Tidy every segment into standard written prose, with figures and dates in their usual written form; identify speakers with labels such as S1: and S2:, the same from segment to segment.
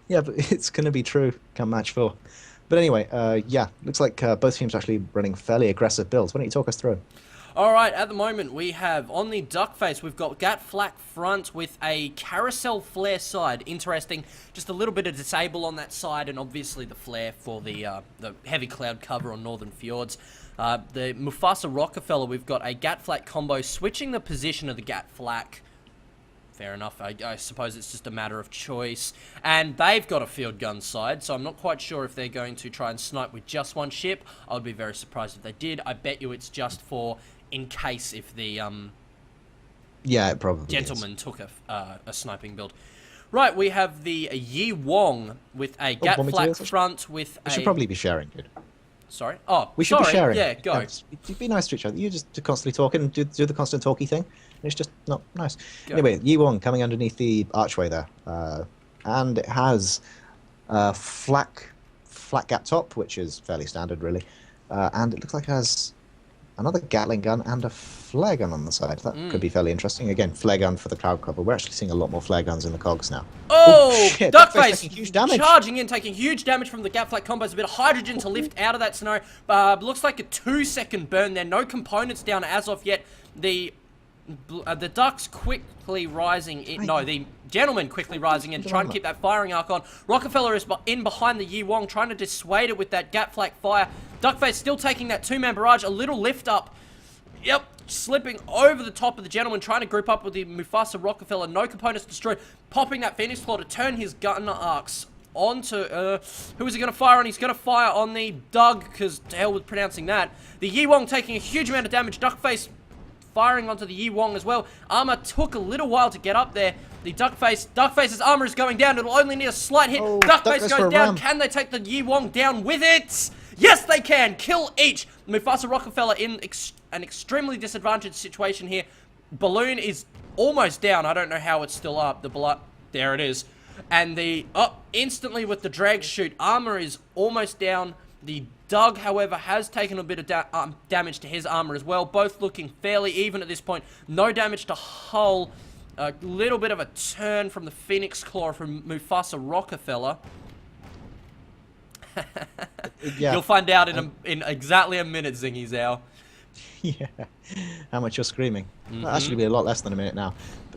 S1: Yeah, but it's going to be true come match four. But anyway, yeah, looks like both teams are actually running fairly aggressive builds. Why don't you talk us through?
S2: All right, at the moment we have on the duck face, we've got Gat Flak front with a carousel flare side. Interesting, just a little bit of disable on that side, and obviously the flare for the heavy cloud cover on Northern Fjords. The Mufasa Rockefeller, we've got a Gat Flak combo switching the position of the Gat Flak. Fair enough. I suppose it's just a matter of choice. And they've got a field gun side, so I'm not quite sure if they're going to try and snipe with just one ship. I would be very surprised if they did. I bet you it's just for in case if the
S1: Yeah, it probably is.
S2: gentleman took a sniping build. Right, we have the Yi Wong with a
S1: Oh,
S2: Gat
S1: want me to do
S2: Flak
S1: this?
S2: front with
S1: We should
S2: a...
S1: probably be sharing, dude.
S2: Sorry? Oh,
S1: We should be
S2: sorry.
S1: sharing.
S2: Yeah, go.
S1: You'd be nice to each other. You just constantly talking, do the constant talky thing. It's just not nice.
S2: Go.
S1: Anyway, Yi Wong coming underneath the archway there, and it has flat gap top, which is fairly standard, really. And it looks like it has another Gatling gun and a flare gun on the side. That could be fairly interesting. Again, flare gun for the cloud cover. We're actually seeing a lot more flare guns in the cogs now.
S2: Oh,
S1: Shit!
S2: Duckface
S1: Taking huge damage.
S2: charging in, taking huge damage from the Gat Flak combos. A bit of hydrogen to lift out of that scenario. Looks like a 2-second burn there. No components down as of yet. The ducks quickly rising in. No, the gentleman quickly rising in, trying to keep that firing arc on. Rockefeller is in behind the Yi Wong, trying to dissuade it with that Gat Flak fire. Duckface still taking that 2-man barrage. A little lift up. Yep, slipping over the top of the gentleman, trying to group up with the Mufasa Rockefeller. No components destroyed. Popping that Phoenix Claw to turn his gun arcs onto... who is he going to fire on? He's going to fire on the Doug, because to hell with pronouncing that. The Yi Wong taking a huge amount of damage. Duckface firing onto the Yi Wong as well. Armor took a little while to get up there. The Duckface's armor is going down. It'll only need a slight hit.
S1: Oh,
S2: Duckface
S1: Duckface for
S2: goes
S1: a
S2: down.
S1: ram.
S2: Can they take the Yi Wong down with it? Yes, they can. Kill each. Mufasa Rockefeller in an extremely disadvantaged situation here. Balloon is almost down. I don't know how it's still up. There it is. And instantly with the drag shoot, armor is almost down. The Doug, however, has taken a bit of damage to his armor as well. Both looking fairly even at this point. No damage to hull. A little bit of a turn from the Phoenix Claw from Mufasa Rockefeller.
S1: Yeah.
S2: You'll find out in exactly a minute, Zingy Zhao.
S1: Yeah. How much you're screaming. Well, actually, be a lot less than a minute now.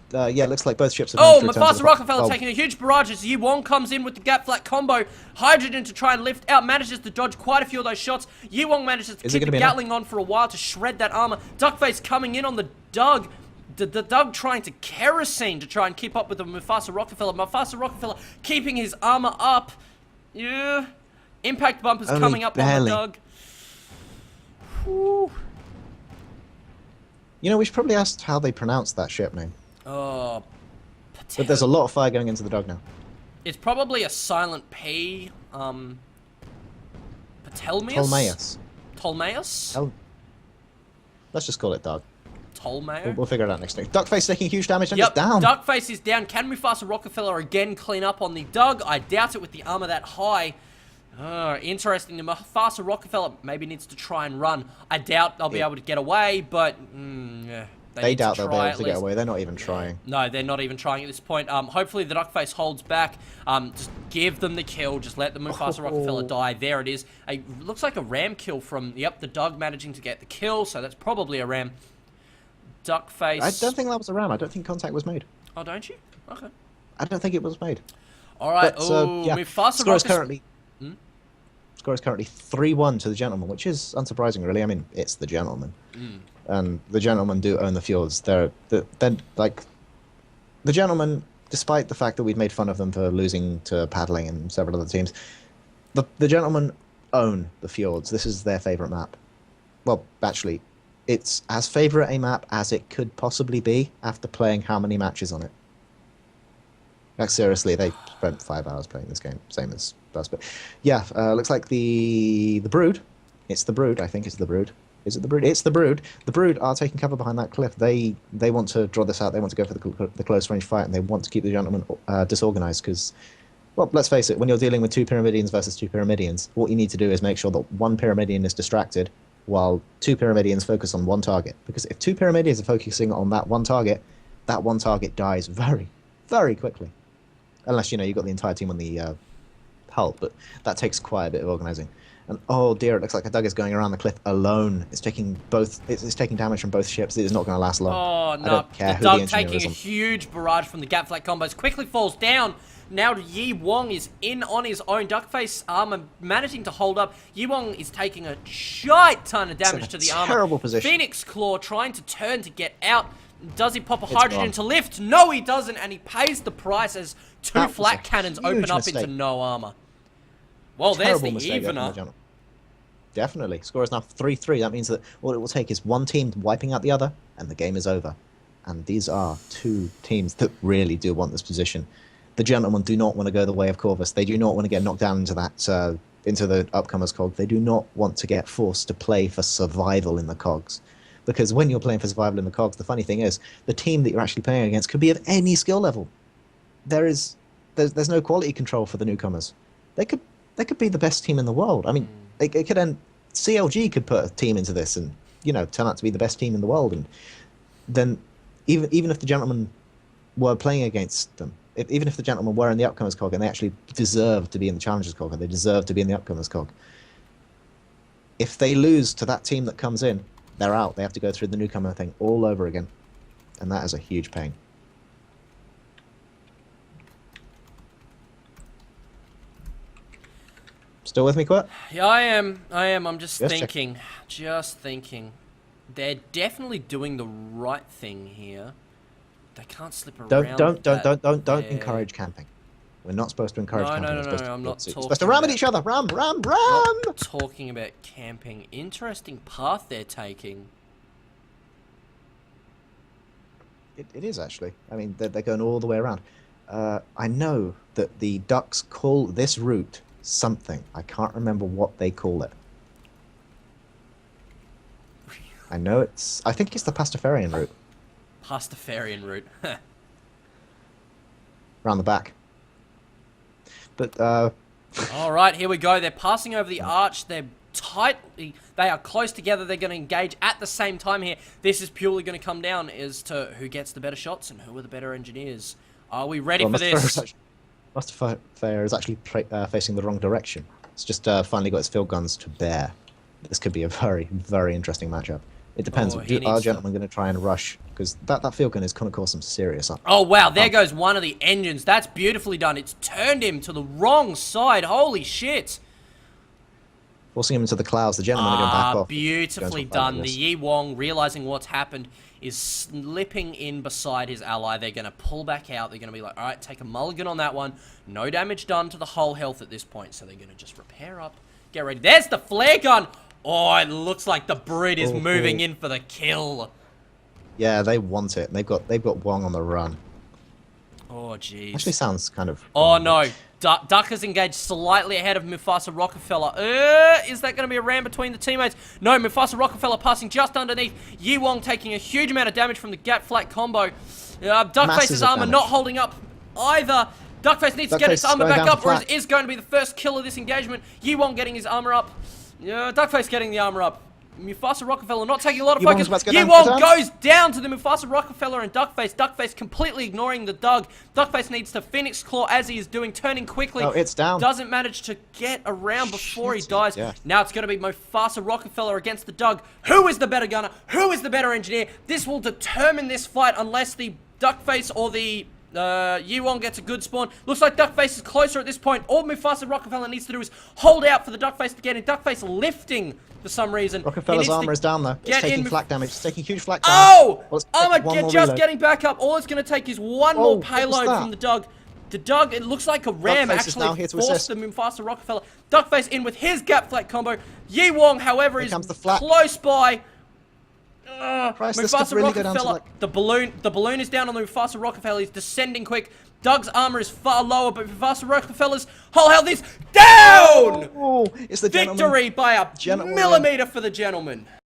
S1: But yeah, it looks like both ships have
S2: Oh,
S1: gone through
S2: Mufasa Rockefeller taking a huge barrage as Yi Wong comes in with the Gat Flak combo. Hydrogen to try and lift out, manages to dodge quite a few of those shots. Yi Wong manages to keep the Gatling on for a while to shred that armor. Duckface coming in on the Doug. The Doug trying to kerosene to try and keep up with the Mufasa Rockefeller. Mufasa Rockefeller keeping his armor up. Yeah. Impact bumpers
S1: Only
S2: coming up
S1: barely.
S2: on the Doug. Whew.
S1: You know, we should probably ask how they pronounce that ship name.
S2: Oh,
S1: But there's a lot of fire going into the dog now.
S2: it's probably a silent P. Ptolemaeus?
S1: Ptolemaeus.
S2: Ptolemaeus?
S1: Oh. Let's just call it dog.
S2: Tolmeo?
S1: We'll figure it out next week. Duckface taking huge damage and
S2: Yep,
S1: it's down.
S2: Duckface is down. Can Mufasa Rockefeller again clean up on the Doug? I doubt it with the armor that high. Interesting. The Mufasa Rockefeller maybe needs to try and run. I doubt they'll be able to get away, but yeah,
S1: They doubt they'll be able to get away. They're not even trying.
S2: No, they're not even trying at this point. Hopefully the Duckface holds back. Just give them the kill. Just let the Mufasa Rockefeller die. There it is. Looks like a ram kill from, yep, the Doug managing to get the kill, so that's probably a ram. Duckface.
S1: I don't think that was a ram. I don't think contact was made.
S2: Oh, don't you? Okay.
S1: I don't think it was made.
S2: All right.
S1: But,
S2: Oh,
S1: yeah.
S2: Mufasa
S1: Score is
S2: Rockefeller.
S1: currently 3-1 to the gentleman, which is unsurprising, really. I mean, it's the gentleman, and the gentlemen do own the fjords. They're like the gentlemen, despite the fact that we've made fun of them for losing to paddling and several other teams. The gentlemen own the fjords. This is their favorite map. Well, actually, it's as favorite a map as it could possibly be after playing how many matches on it. Like, seriously, they spent 5 hours playing this game, same as us. But yeah, looks like the Brood. It's the Brood, I think it's the Brood. Is it the Brood? It's the Brood. The Brood are taking cover behind that cliff. They want to draw this out. They want to go for the close range fight, and they want to keep the gentlemen disorganized because, well, let's face it, when you're dealing with 2 Pyramidians versus 2 Pyramidians, what you need to do is make sure that 1 Pyramidian is distracted while 2 Pyramidians focus on 1 target. Because if 2 Pyramidians are focusing on that 1 target dies very, very quickly. unless you've got the entire team on the hull, but that takes quite a bit of organising. And oh dear, it looks like a Doug is going around the cliff alone. It's taking damage from both ships. It is not going to last long.
S2: Oh no!
S1: I don't care
S2: The
S1: who
S2: Doug
S1: the engineer
S2: taking
S1: is
S2: a
S1: on.
S2: huge barrage from the gap flat combos, quickly falls down. Now Yi Wong is in on his own. Duckface armor managing to hold up. Yi Wong is taking a shite ton of damage to the armor.
S1: Terrible position.
S2: Phoenix Claw trying to turn to get out. Does he pop a
S1: It's
S2: hydrogen
S1: gone.
S2: to lift? No, he doesn't, and he pays the price as two
S1: That was
S2: flat
S1: a
S2: cannons
S1: huge
S2: open up
S1: mistake.
S2: into no armor. Well, there's
S1: Terrible
S2: the
S1: mistake there from the
S2: evener.
S1: general. Definitely. Score is now 3-3. That means that all it will take is one team wiping out the other, and the game is over. And these are two teams that really do want this position. The gentlemen do not want to go the way of Corvus. They do not want to get knocked down into that into the upcomers cog. They do not want to get forced to play for survival in the cogs. Because when you're playing for survival in the cogs, the funny thing is, the team that you're actually playing against could be of any skill level. There's no quality control for the newcomers. They could be the best team in the world. I mean, it could end. CLG could put a team into this and turn out to be the best team in the world, and then even if the gentlemen were playing against them, even if the gentlemen were in the upcomers cog and they actually deserve to be in the challengers cog and they deserve to be in the upcomers cog, if they lose to that team that comes in, they're out. They have to go through the newcomer thing all over again, and that is a huge pain. Still with me, Quert?
S2: Yeah, I am. I'm just
S1: Yes,
S2: thinking. They're definitely doing the right thing here. They can't slip around.
S1: Don't encourage camping. We're not supposed to encourage camping.
S2: No,
S1: We're supposed to
S2: I'm not
S1: we're
S2: talking
S1: supposed to ram at
S2: about-
S1: each other. Ram!
S2: Not talking about camping. Interesting path they're taking.
S1: It is actually. I mean, they're going all the way around. I know that the ducks call this route something. I can't remember what they call it. I know I think it's the Pastafarian route.
S2: Pastafarian route.
S1: Around the back. But,
S2: Alright, here we go. They're passing over the arch. They are close together. They're going to engage at the same time here. This is purely going to come down as to who gets the better shots and who are the better engineers. Are we ready for this?
S1: Mustafar is actually facing the wrong direction. It's just finally got its field guns to bear. This could be a very, very interesting matchup. It depends. Are gentlemen going to try and rush? Because that field gun is going to cause some serious up.
S2: Oh, wow. There goes one of the engines. That's beautifully done. It's turned him to the wrong side. Holy shit.
S1: Forcing him into the clouds. The gentlemen are going to back off.
S2: Beautifully done. The Yi Wong, realizing what's happened, is slipping in beside his ally. They're going to pull back out. They're going to be like, all right, take a mulligan on that one. No damage done to the whole health at this point, so they're going to just repair up. Get ready. There's the flare gun. Oh, it looks like the Brit is moving in for the kill.
S1: Yeah, they want it. They've got Wong on the run.
S2: Oh, jeez.
S1: Actually sounds kind of...
S2: Oh, no. Duck is engaged slightly ahead of Mufasa Rockefeller. Is that going to be a ram between the teammates? No, Mufasa Rockefeller passing just underneath. Yi Wong taking a huge amount of damage from the gap flat combo. Duckface's armor not holding up either. Duckface needs to get his armor back up, or it is going to be the first kill of this engagement. Yi Wong getting his armor up. Duckface getting the armor up. Mufasa Rockefeller not taking a lot of focus. Yi Wong goes down to the Mufasa Rockefeller and Duckface. Duckface completely ignoring the Doug. Duckface needs to Phoenix Claw as he is doing, turning quickly.
S1: Oh, it's down.
S2: Doesn't manage to get around before he dies.
S1: Yeah.
S2: Now it's going to be Mufasa Rockefeller against the Doug. Who is the better gunner? Who is the better engineer? This will determine this fight unless the Duckface or the Yi Wong gets a good spawn. Looks like Duckface is closer at this point. All Mufasa Rockefeller needs to do is hold out for the Duckface to get in. Duckface lifting for some reason.
S1: Rockefeller's armor is down though. It's taking flak damage. It's taking huge flak damage.
S2: Oh!
S1: Well,
S2: Armor just getting back up. All it's going to take is one more payload from the Doug. The Doug, it looks like a ram actually forced the Mufasa Rockefeller. Duckface in with his gap flat combo. Yi Wong, however, is close by. Mufasa
S1: really
S2: Rockefeller, the balloon is down on the Mufasa Rockefeller. He's descending quick. Doug's armor is far lower, but Mufasa Rockefeller's whole health is down!
S1: Oh, it's the
S2: victory by a millimeter for the gentleman.